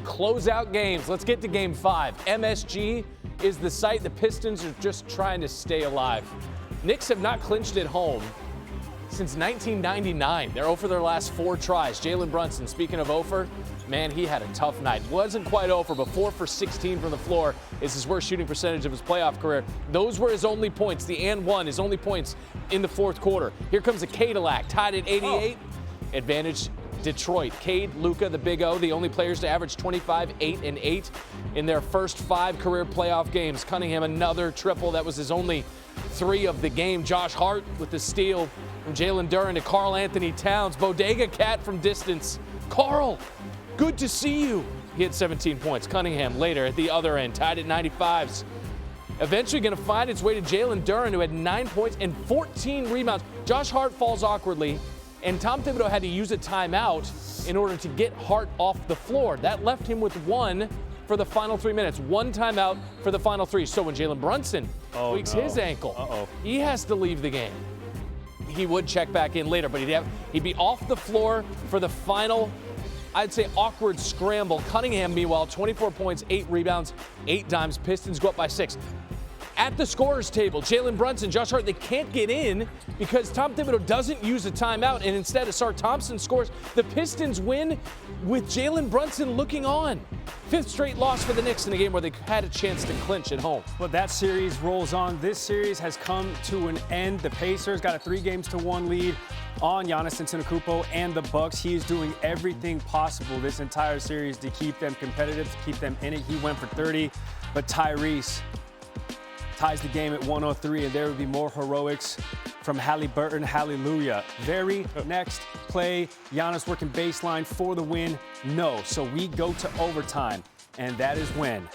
in closeout games. Let's get to Game 5. MSG is the site. The Pistons are just trying to stay alive. Knicks have not clinched at home since 1999. They're 0 for their last 4 tries. Jalen Brunson, speaking of 0 for, man, he had a tough night. Wasn't quite 0 for, but 4 for 16 from the floor is his worst shooting percentage of his playoff career. Those were his only points. The and one, his only points in the fourth quarter. Here comes a Cadillac, tied at 88. Advantage Detroit. Cade, Luka, the Big O, the only players to average 25, 8, and 8 in their first 5 career playoff games. Cunningham, another triple. That was his only 3 of the game. Josh Hart with the steal from Jalen Duren to Karl Anthony Towns. Bodega Cat from distance. Karl, good to see you. He had 17 points. Cunningham later at the other end, tied at 95s. Eventually going to find its way to Jalen Duren, who had 9 points and 14 rebounds. Josh Hart falls awkwardly, and Tom Thibodeau had to use a timeout in order to get Hart off the floor. That left him with 1 for the final 3 minutes. 1 timeout for the final 3. So when Jalen Brunson tweaks his ankle, he has to leave the game. He would check back in later, but he'd be off the floor for the final, I'd say, awkward scramble. Cunningham, meanwhile, 24 points, 8 rebounds, 8 dimes. Pistons go up by 6. At the scorer's table, Jalen Brunson, Josh Hart, they can't get in because Tom Thibodeau doesn't use a timeout, and instead Asar Thompson scores. The Pistons win with Jalen Brunson looking on. 5th straight loss for the Knicks in a game where they had a chance to clinch at home. Well, that series rolls on. This series has come to an end. The Pacers got a 3-1 lead on Giannis Antetokounmpo and the Bucks. He is doing everything possible this entire series to keep them competitive, to keep them in it. He went for 30, but Tyrese ties the game at 103, and there would be more heroics from Haliburton. Hallelujah. Very next play, Giannis working baseline for the win. No. So we go to overtime, and that is when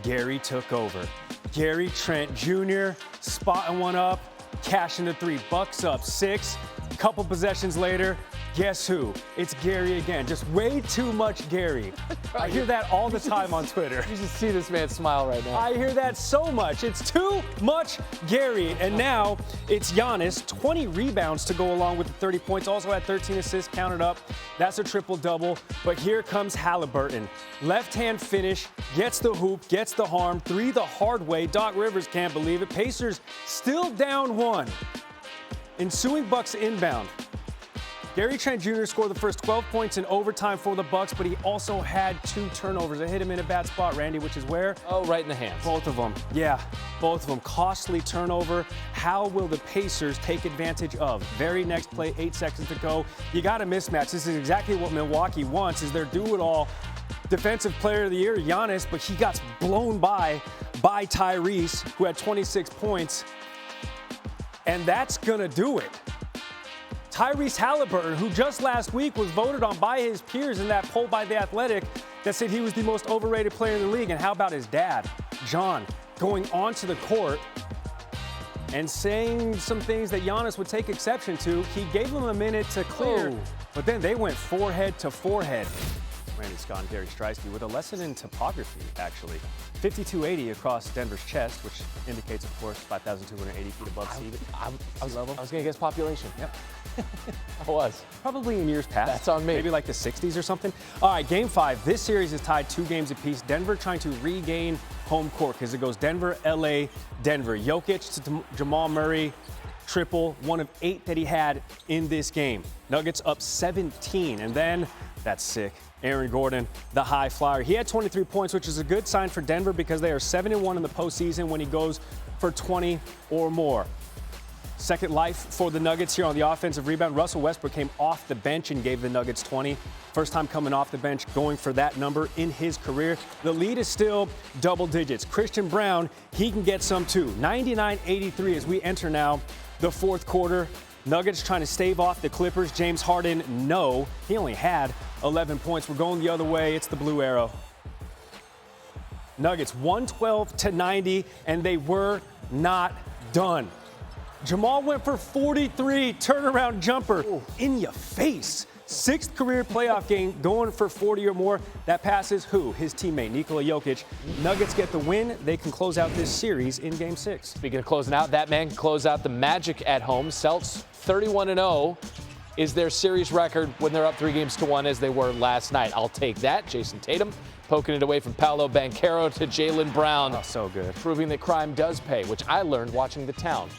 Gary took over. Gary Trent Jr. spotting one up, cashing the 3. Bucks up 6. Couple possessions later, guess who? It's Gary again. Just way too much Gary. I hear that all the time on Twitter. You should see this man smile right now. I hear that so much. It's too much Gary. And now it's Giannis. 20 rebounds to go along with the 30 points. Also had 13 assists counted up. That's a triple-double. But here comes Haliburton. Left-hand finish, gets the hoop, gets the harm. 3 the hard way. Doc Rivers can't believe it. Pacers still down 1. Ensuing Bucks inbound. Gary Trent Jr. scored the first 12 points in overtime for the Bucks, but he also had 2 turnovers. It hit him in a bad spot, Randy, which is where? Oh, right in the hands. Both of them. Yeah, both of them. Costly turnover. How will the Pacers take advantage of? Very next play, 8 seconds to go. You got a mismatch. This is exactly what Milwaukee wants, is their do-it-all defensive player of the year, Giannis, but he got blown by Tyrese, who had 26 points. And that's going to do it. Tyrese Haliburton, who just last week was voted on by his peers in that poll by The Athletic that said he was the most overrated player in the league. And how about his dad, John, going onto the court and saying some things that Giannis would take exception to. He gave him a minute to clear, but then they went forehead to forehead. Randy Scott and Gary Striewski with a lesson in topography, actually. 5280 across Denver's chest, which indicates, of course, 5,280 feet above sea level. I was going to guess population. Yep. I was. Probably in years past. That's on me. Maybe like the 60s or something. All right, Game 5. This series is tied 2 games apiece. Denver trying to regain home court because it goes Denver, LA, Denver. Jokic to Jamal Murray. Triple, 1 of 8 that he had in this game. Nuggets up 17, and then, that's sick, Aaron Gordon, the high flyer. He had 23 points, which is a good sign for Denver because they are 7-1 in the postseason when he goes for 20 or more. Second life for the Nuggets here on the offensive rebound. Russell Westbrook came off the bench and gave the Nuggets 20. First time coming off the bench, going for that number in his career. The lead is still double digits. Christian Brown, he can get some too. 99-83 as we enter now the fourth quarter. Nuggets trying to stave off the Clippers. James Harden, no. He only had 11 points. We're going the other way. It's the blue arrow. Nuggets 112-90, and they were not done. Jamal went for 43, turnaround jumper. In your face. 6th career playoff game, going for 40 or more. That passes who? His teammate, Nikola Jokic. Nuggets get the win. They can close out this series in Game 6. Speaking of closing out, that man can close out the Magic at home. Celtics 31-0 is their series record when they're up 3-1 as they were last night. I'll take that. Jason Tatum poking it away from Paolo Banchero to Jaylen Brown. Oh, so good. Proving that crime does pay, which I learned watching The Town.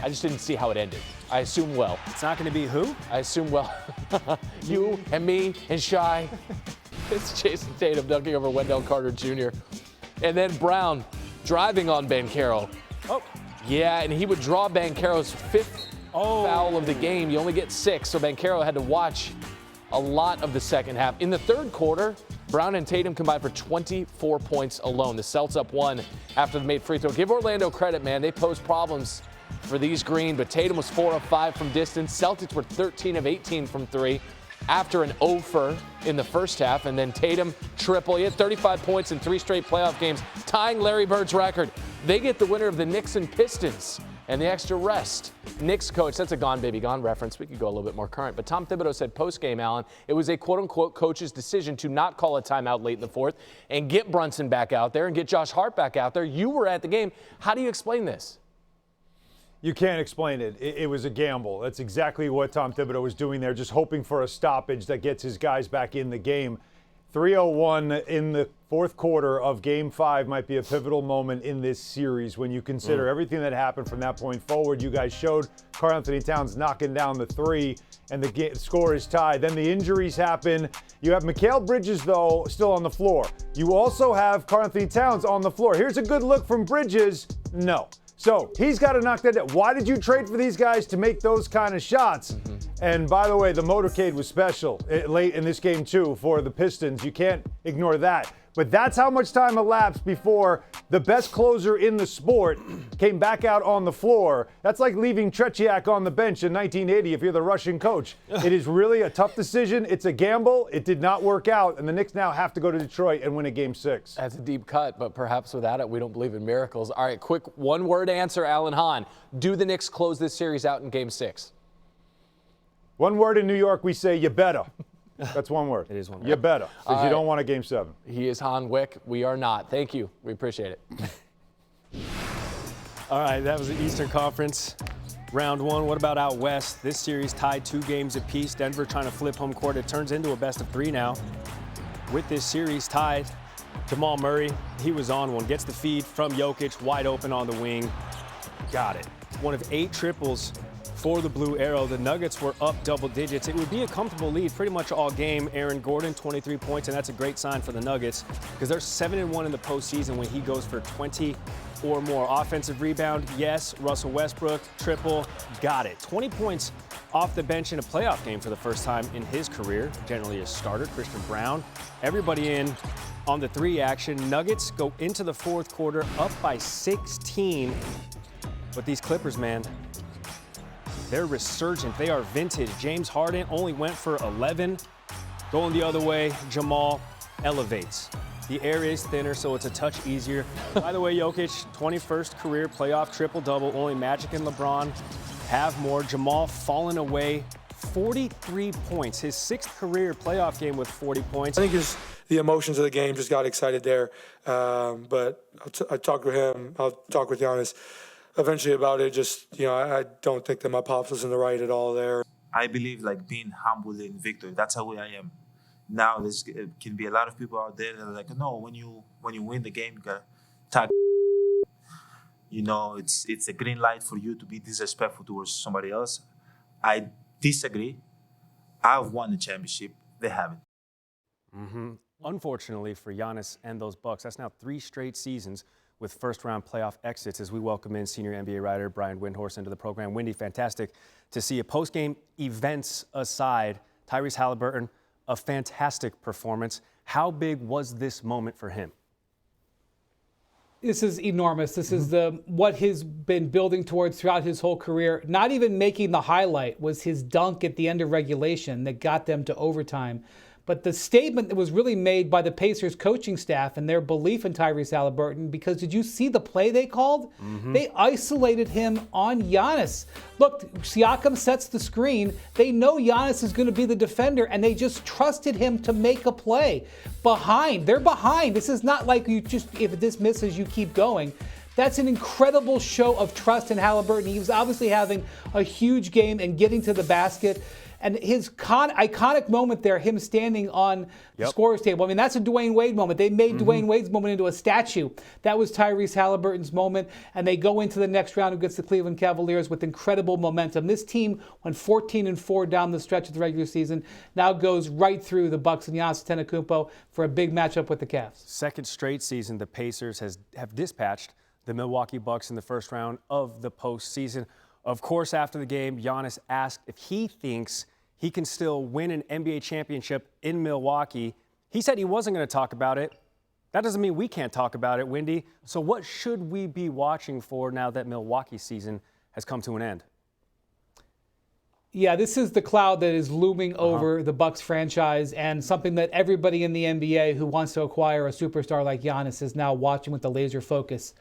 I just didn't see how it ended. I assume well. It's not going to be who? I assume well. You and me and Shy. It's Jason Tatum dunking over Wendell Carter Jr. And then Brown driving on Banchero. Oh. Yeah, and he would draw Banchero's 5th foul of the game. You only get 6, so Banchero had to watch a lot of the second half. In the third quarter, Brown and Tatum combined for 24 points alone. The Celtics up 1 after they made free throw. Give Orlando credit, man. They posed problems for these green, but Tatum was 4 of 5 from distance. Celtics were 13 of 18 from 3 after an 0-for in the first half, and then Tatum triple. He had 35 points in 3 straight playoff games, tying Larry Bird's record. They get the winner of the Knicks and Pistons and the extra rest. Knicks coach, that's a Gone Baby Gone reference. We could go a little bit more current, but Tom Thibodeau said post-game, Alan, it was a quote-unquote coach's decision to not call a timeout late in the fourth and get Brunson back out there and get Josh Hart back out there. You were at the game. How do you explain this? You can't explain it. It was a gamble. That's exactly what Tom Thibodeau was doing there, just hoping for a stoppage that gets his guys back in the game. 3:01 in the fourth quarter of Game 5 might be a pivotal moment in this series when you consider everything that happened from that point forward. You guys showed Karl-Anthony Towns knocking down the 3, and the score is tied. Then the injuries happen. You have Mikal Bridges, though, still on the floor. You also have Karl-Anthony Towns on the floor. Here's a good look from Bridges. No. So he's got to knock that down. Why did you trade for these guys to make those kind of shots? And by the way, the motorcade was special late in this game, too, for the Pistons. You can't ignore that. But that's how much time elapsed before the best closer in the sport came back out on the floor. That's like leaving Tretiak on the bench in 1980 if you're the Russian coach. It is really a tough decision. It's a gamble. It did not work out, and the Knicks now have to go to Detroit and win a Game 6. That's a deep cut, but perhaps without it, we don't believe in miracles. All right, quick one-word answer, Alan Hahn. Do the Knicks close this series out in Game 6? One word in New York, we say, you better. That's one word. It is one word. You better, because you don't want a Game 7. He is Han Wick. We are not. Thank you. We appreciate it. All right, that was the Eastern Conference. Round 1. What about out west? This series tied 2 games apiece. Denver trying to flip home court. It turns into a best of 3 now. With this series tied, Jamal Murray, he was on one. Gets the feed from Jokic, wide open on the wing. Got it. One of 8 triples for the Blue Arrow. The Nuggets were up double digits. It would be a comfortable lead pretty much all game. Aaron Gordon, 23 points, and that's a great sign for the Nuggets because they're 7-1 in the postseason when he goes for 20 or more. Offensive rebound, yes. Russell Westbrook, triple, got it. 20 points off the bench in a playoff game for the first time in his career. Generally a starter, Christian Brown. Everybody in on the 3 action. Nuggets go into the fourth quarter up by 16. But these Clippers, man, they're resurgent. They are vintage. James Harden only went for 11. Going the other way, Jamal elevates. The air is thinner, so it's a touch easier. By the way, Jokic, 21st career playoff triple-double. Only Magic and LeBron have more. Jamal falling away, 43 points. His 6th career playoff game with 40 points. I think it's the emotions of the game just got excited there. But I talked with him. I'll talk with Giannis eventually about it. Just, I don't think that my pops was in the right at all there. I believe being humble in victory. That's how I am. Now there can be a lot of people out there that are like, no, when you win the game, you gotta tag. It's a green light for you to be disrespectful towards somebody else. I disagree. I've won the championship. They haven't. Unfortunately for Giannis and those Bucks, that's now 3 straight seasons with first-round playoff exits as we welcome in senior NBA writer Brian Windhorst into the program. Windy, fantastic to see you. Post-game events aside, Tyrese Haliburton, a fantastic performance. How big was this moment for him? This is enormous. This is what he's been building towards throughout his whole career. Not even making the highlight was his dunk at the end of regulation that got them to overtime. But the statement that was really made by the Pacers coaching staff and their belief in Tyrese Haliburton, because did you see the play they called? They isolated him on Giannis. Look, Siakam sets the screen. They know Giannis is going to be the defender, and they just trusted him to make a play. They're behind. This is not like if this misses, you keep going. That's an incredible show of trust in Haliburton. He was obviously having a huge game and getting to the basket. And his iconic moment there, him standing on the scorer's table. I mean, that's a Dwayne Wade moment. They made Dwayne Wade's moment into a statue. That was Tyrese Haliburton's moment. And they go into the next round against the Cleveland Cavaliers with incredible momentum. This team went 14-4 down the stretch of the regular season. Now goes right through the Bucks and Giannis Antetokounmpo for a big matchup with the Cavs. Second straight season, the Pacers have dispatched the Milwaukee Bucks in the first round of the postseason. Of course, after the game, Giannis asked if he thinks he can still win an NBA championship in Milwaukee. He said he wasn't going to talk about it. That doesn't mean we can't talk about it, Windy. So what should we be watching for now that Milwaukee season has come to an end? Yeah, this is the cloud that is looming over the Bucks franchise, and something that everybody in the NBA who wants to acquire a superstar like Giannis is now watching with a laser focus.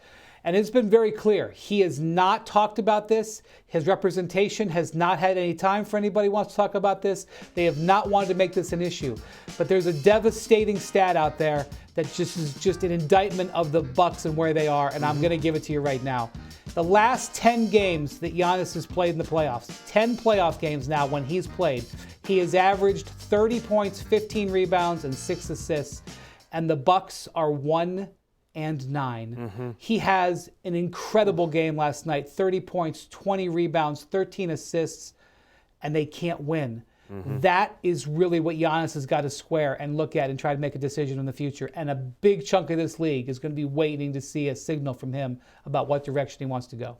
And it's been very clear. He has not talked about this. His representation has not had any time for anybody who wants to talk about this. They have not wanted to make this an issue. But there's a devastating stat out there that is just an indictment of the Bucks and where they are, and I'm going to give it to you right now. The last 10 games that Giannis has played in the playoffs, 10 playoff games now when he's played, he has averaged 30 points, 15 rebounds, and 6 assists. And the Bucks are 1-9. He has an incredible game last night, 30 points, 20 rebounds, 13 assists, and they can't win. That is really what Giannis has got to square and look at and try to make a decision in the future. And a big chunk of this league is going to be waiting to see a signal from him about what direction he wants to go.